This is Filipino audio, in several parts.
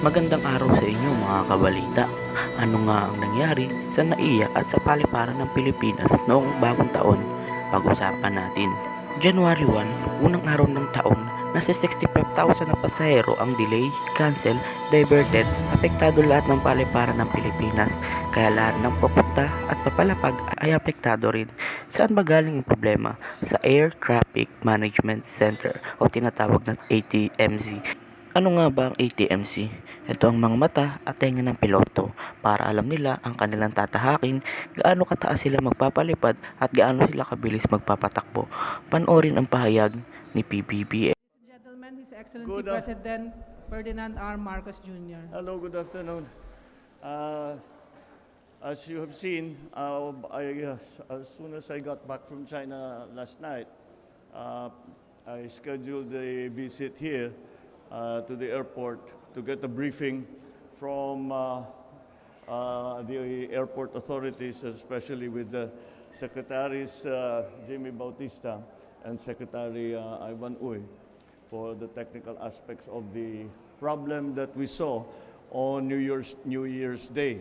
Magandang araw sa inyo mga kabalita. Ano nga ang nangyari sa NAIA at sa paliparan ng Pilipinas noong bagong taon? Pag-usapan natin. January 1, unang araw ng taon, nasa 65,000 na pasahero ang delay, cancel, diverted, apektado lahat ng paliparan ng Pilipinas. Kaya lahat ng papunta at papalapag ay apektado rin. Saan ba galing ang problema? Sa Air Traffic Management Center o tinatawag na ATMC. Ano nga ba ang ATMC? Ito ang mga mata at tenga ng piloto para alam nila ang kanilang tatahakin, gaano kataas sila magpapalipad at gaano sila kabilis magpapatakbo. Panoorin ang pahayag ni PBBM. Gentlemen, His Excellency President Ferdinand R. Marcos Jr. Hello, good afternoon. As you have seen, as soon as I got back from China last night, I scheduled a visit here to the airport to get a briefing from the airport authorities, especially with the Secretaries Jimmy Bautista and Secretary Ivan Uy, for the technical aspects of the problem that we saw on New Year's Day.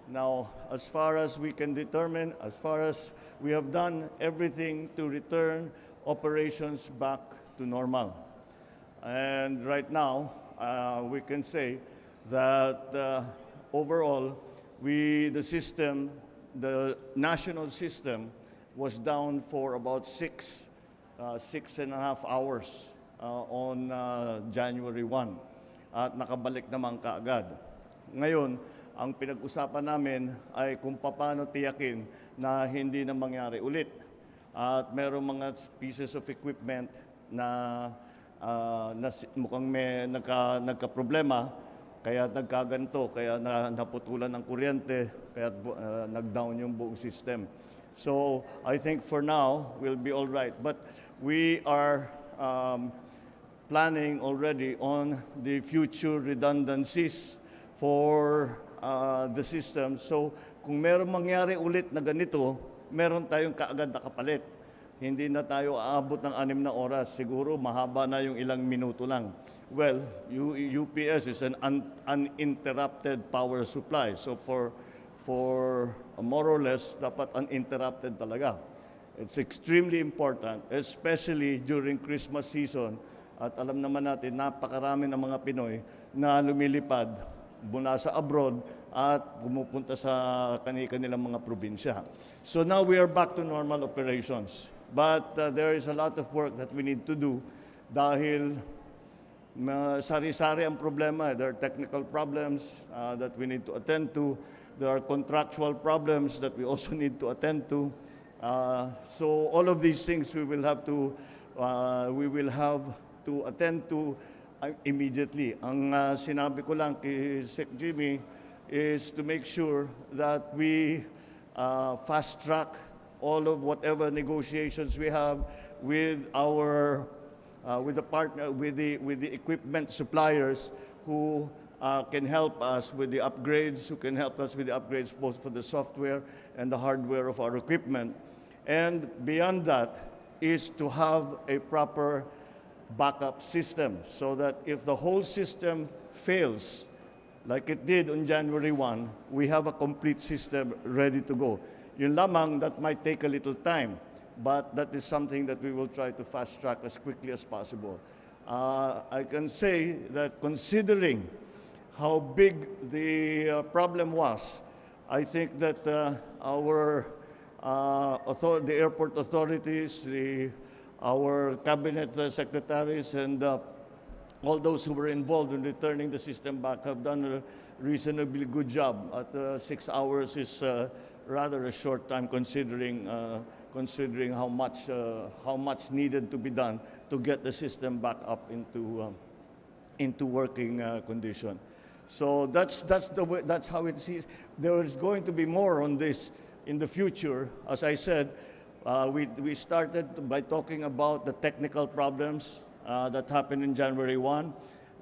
Now, as far as we can determine, as far as we have done everything to return operations back to normal. And right now, we can say that overall, the national system was down for about six and a half hours on January 1 at nakabalik naman kaagad. Ngayon, ang pinag-usapan namin ay kung paano tiyakin na hindi na mangyari ulit. At merong mga pieces of equipment na mukhang may nagka-problema, kaya nagkaganto, kaya naputulan ng kuryente, kaya nag-down yung buong system. So I think for now, we'll be all right. But we are planning already on the future redundancies for the system. So kung meron mangyari ulit na ganito, meron tayong kaagad na kapalit. Hindi na tayo aabot ng 6 na oras. Siguro mahaba na yung ilang minuto lang. Well, UPS is an uninterrupted power supply. So for more or less, dapat uninterrupted talaga. It's extremely important, especially during Christmas season. At alam naman natin, napakarami ng mga Pinoy na lumilipad mula sa abroad at pumupunta sa kanilang mga probinsya. So now we are back to normal operations. But there is a lot of work that we need to do dahil sari-sari ang problema. There are technical problems that we need to attend to. There are contractual problems that we also need to attend to. So all of these things we will have to attend to immediately. Ang sinabi ko lang kay Sec Jimmy is to make sure that we fast track all of whatever negotiations we have with our with the equipment suppliers who can help us with the upgrades, both for the software and the hardware of our equipment. And beyond that is to have a proper backup system so that if the whole system fails, like it did on January 1, we have a complete system ready to go. Yun lamang, that might take a little time, but that is something that we will try to fast track as quickly as possible. I can say that considering how big the problem was, I think that the airport authorities, our cabinet secretaries, and all those who were involved in returning the system back have done a reasonably good job. At 6 hours is rather a short time considering how much needed to be done to get the system back up into working condition. So that's the way, that's how it is. There is going to be more on this in the future. As I said, we started by talking about the technical problems that happened in January 1.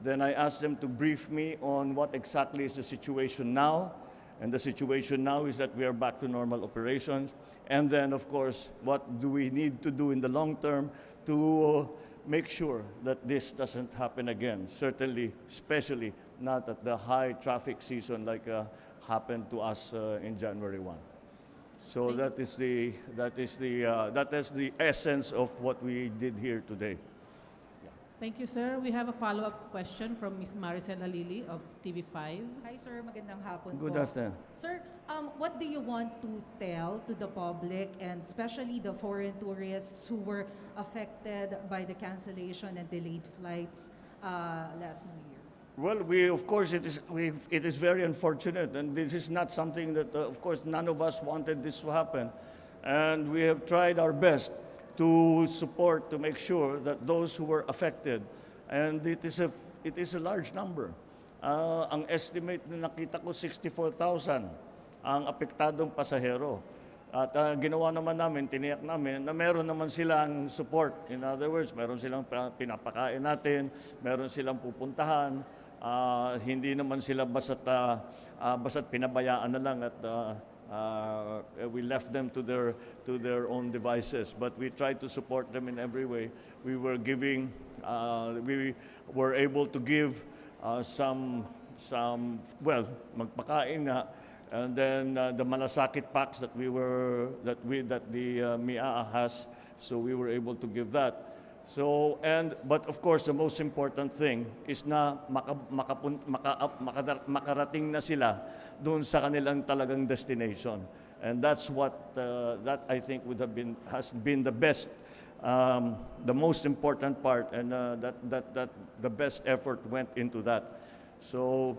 Then I asked them to brief me on what exactly is the situation now. And the situation now is that we are back to normal operations. And then, of course, what do we need to do in the long term to make sure that this doesn't happen again, certainly, especially not at the high traffic season like happened to us in January 1. So that is the essence of what we did here today. Thank you, sir. We have a follow-up question from Ms. Maricel Halili of TV5. Hi sir, magandang hapon Good po. afternoon. Sir, what do you want to tell to the public and especially the foreign tourists who were affected by the cancellation and delayed flights last New Year? Well, of course, it is very unfortunate, and this is not something that, of course, none of us wanted this to happen. And we have tried our best to support, to make sure that those who were affected, and it is a large number. Ang estimate na nakita ko, 64,000 ang apektadong pasahero. At ginawa naman namin, tiniyak namin, na meron naman silang support. In other words, meron silang pinapakain natin, meron silang pupuntahan, hindi naman sila basta't pinabayaan na lang at we left them to their own devices. But we tried to support them in every way. We were able to give some magpakain nga, and then the malasakit packs that the MIAA has, so we were able to give that. But of course, the most important thing is na makarating na sila doon sa kanilang talagang destination. And that's what that I think has been the best, the most important part, and that the best effort went into that. So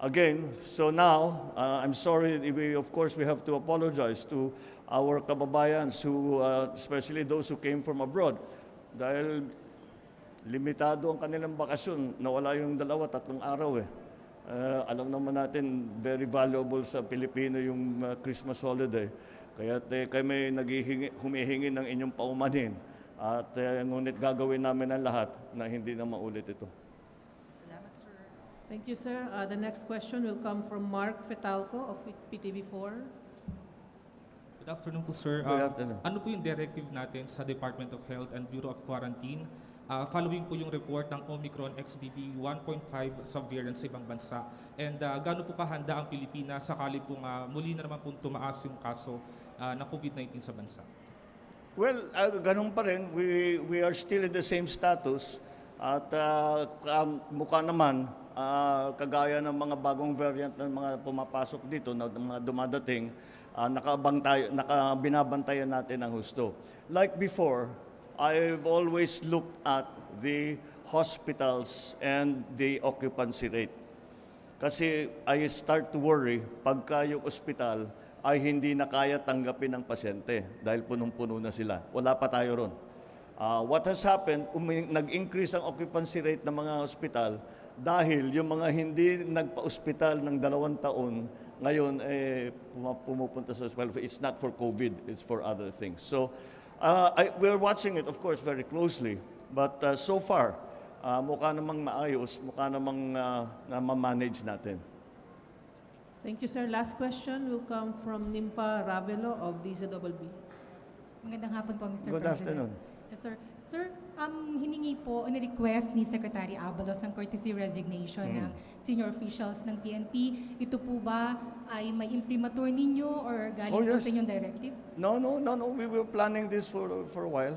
again, now I'm sorry. Of course, we have to apologize to our kababayans who, especially those who came from abroad, dahil limitado ang kanilang bakasyon, nawala yung 2-3 araw eh. Alam naman natin, very valuable sa Pilipino yung Christmas holiday. Kaya kami humihingi ng inyong paumanhin. At ngunit gagawin namin ang lahat na hindi na maulit ito. Salamat sir. Thank you, sir. The next question will come from Mark Fetalco of PTV4. Good afternoon po, sir. Good afternoon. Ano po yung directive natin sa Department of Health and Bureau of Quarantine following po yung report ng Omicron XBB 1.5 subvariant sa ibang bansa? And gaano po kahanda ang Pilipinas sakali pong muli na naman po tumaas yung kaso ng COVID-19 sa bansa? Well, ganun pa rin. We are still in the same status. At mukha naman, kagaya ng mga bagong variant ng mga pumapasok dito, na mga dumadating, binabantayan natin ang husto. Like before, I've always looked at the hospitals and the occupancy rate. Kasi I start to worry pagka yung ospital ay hindi na kaya tanggapin ng pasyente dahil punong-puno na sila. Wala pa tayo ron. What has happened, nag-increase ang occupancy rate ng mga ospital dahil yung mga hindi nagpa-ospital ng 2 taon, ngayon pumupunta sa ospital. It's not for COVID, it's for other things. So we're watching it, of course, very closely. But so far, mukha namang maayos, mukha namang na-manage natin. Thank you, sir. Last question will come from Nympha Ravelo of DZBB. Magandang hapon po, Mr. Good President. afternoon. Yes, sir. Sir, hiningi po, ni-request ni Secretary Abalos ang courtesy resignation ng senior officials ng PNP. Ito po ba ay may imprimatur ninyo or galing po sa inyong directive? No. We were planning this for a while.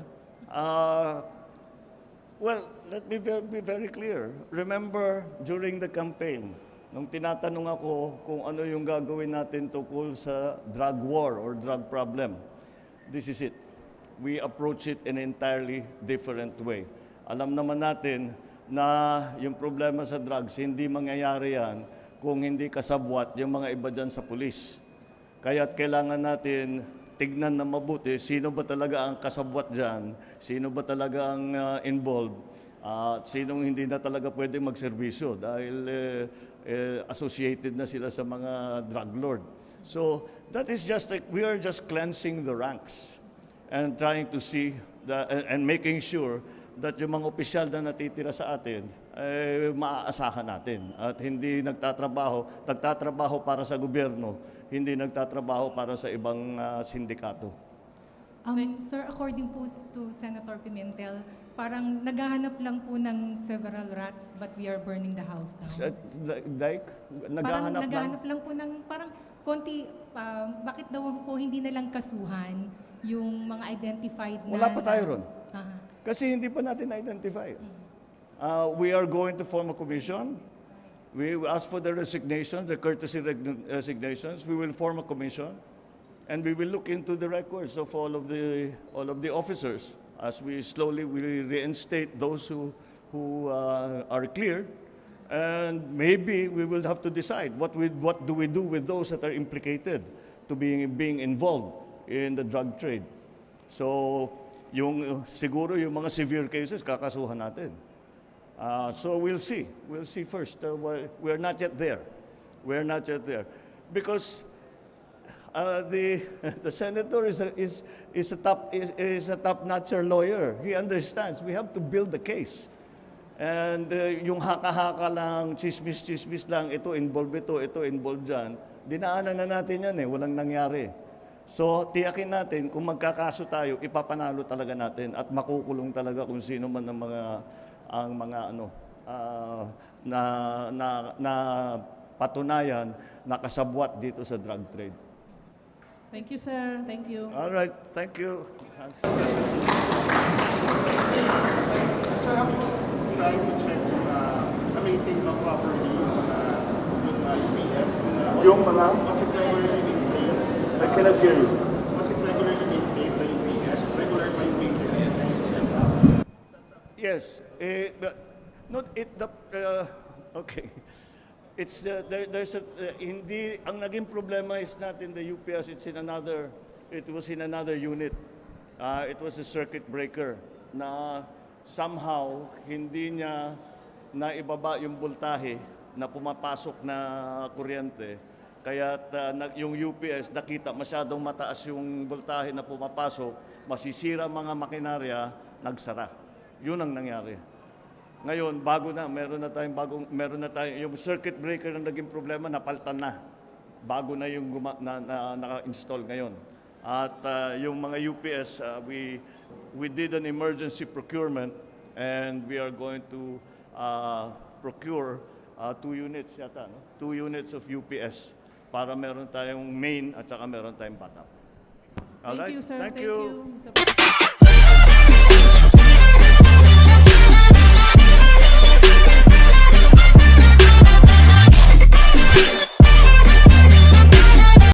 Well, let me be very clear. Remember, during the campaign, nung tinatanong ako kung ano yung gagawin natin tungkol sa drug war or drug problem, this is it. We approach it in an entirely different way. Alam naman natin na yung problema sa drugs, hindi mangyayari yan kung hindi kasabwat yung mga iba dyan sa pulis. Kaya't kailangan natin tignan na mabuti sino ba talaga ang kasabwat dyan, sino ba talaga ang involved, at sinong hindi na talaga pwede magserbisyo dahil associated na sila sa mga drug lord. So that is just like, we are just cleansing the ranks and trying to see and making sure that yung mga opisyal na natitira sa atin maaasahan natin at hindi nagtatrabaho para sa gobyerno, hindi nagtatrabaho para sa ibang sindikato. Sir, according po to Senator Pimentel, parang naghahanap lang po ng several rats but we are burning the house down. Like, Parang naghahanap lang. naghahanap lang po ng parang konti, bakit daw po hindi na lang kasuhan yung mga identified na... Wala pa tayo ron. Aha. Kasi hindi pa natin na-identify. We are going to form a commission. We will ask for the resignation, the courtesy resignations. We will form a commission, and we will look into the records of all of the officers as we slowly will reinstate those who are cleared, and maybe we will have to decide what do we do with those that are implicated to being involved in the drug trade. So, siguro yung mga severe cases kakasuhan natin. So we'll see. We'll see first. We're not yet there. We're not yet there, because the senator is a top-notcher lawyer. He understands. We have to build the case. And yung haka-haka lang, chismis lang, ito involved dyan, dinaanan na natin yan walang nangyari. So, tiyakin natin, kung magkakaso tayo, ipapanalo talaga natin at makukulong talaga kung sino man ang mga na patunayan na kasabwat dito sa drug trade. Thank you, sir. Thank you. All right, thank you. Sir, I'm trying to check na-rating ba properly yung UPS? Yung mga? Was it regularly maintained? I cannot hear you. Was it regularly maintained by UPS? Regular by maintenance and check-up? Yes, okay. It's there's a hindi ang naging problema is not in the UPS. It was in another unit. It was a circuit breaker na somehow hindi niya naibaba yung voltahe na pumapasok na kuryente. Kaya yung UPS nakita masyadong mataas yung voltahe na pumapasok, masisira mga makinarya, nagsara. Yun ang nangyari. Ngayon, meron na tayong yung circuit breaker na naging problema, napaltan na. Bago na yung naka-install ngayon. At yung mga UPS, we did an emergency procurement and we are going to procure 2 units yata, no? 2 units of UPS para meron tayong main at saka meron tayong backup. Thank you, sir. Thank Thank you. you.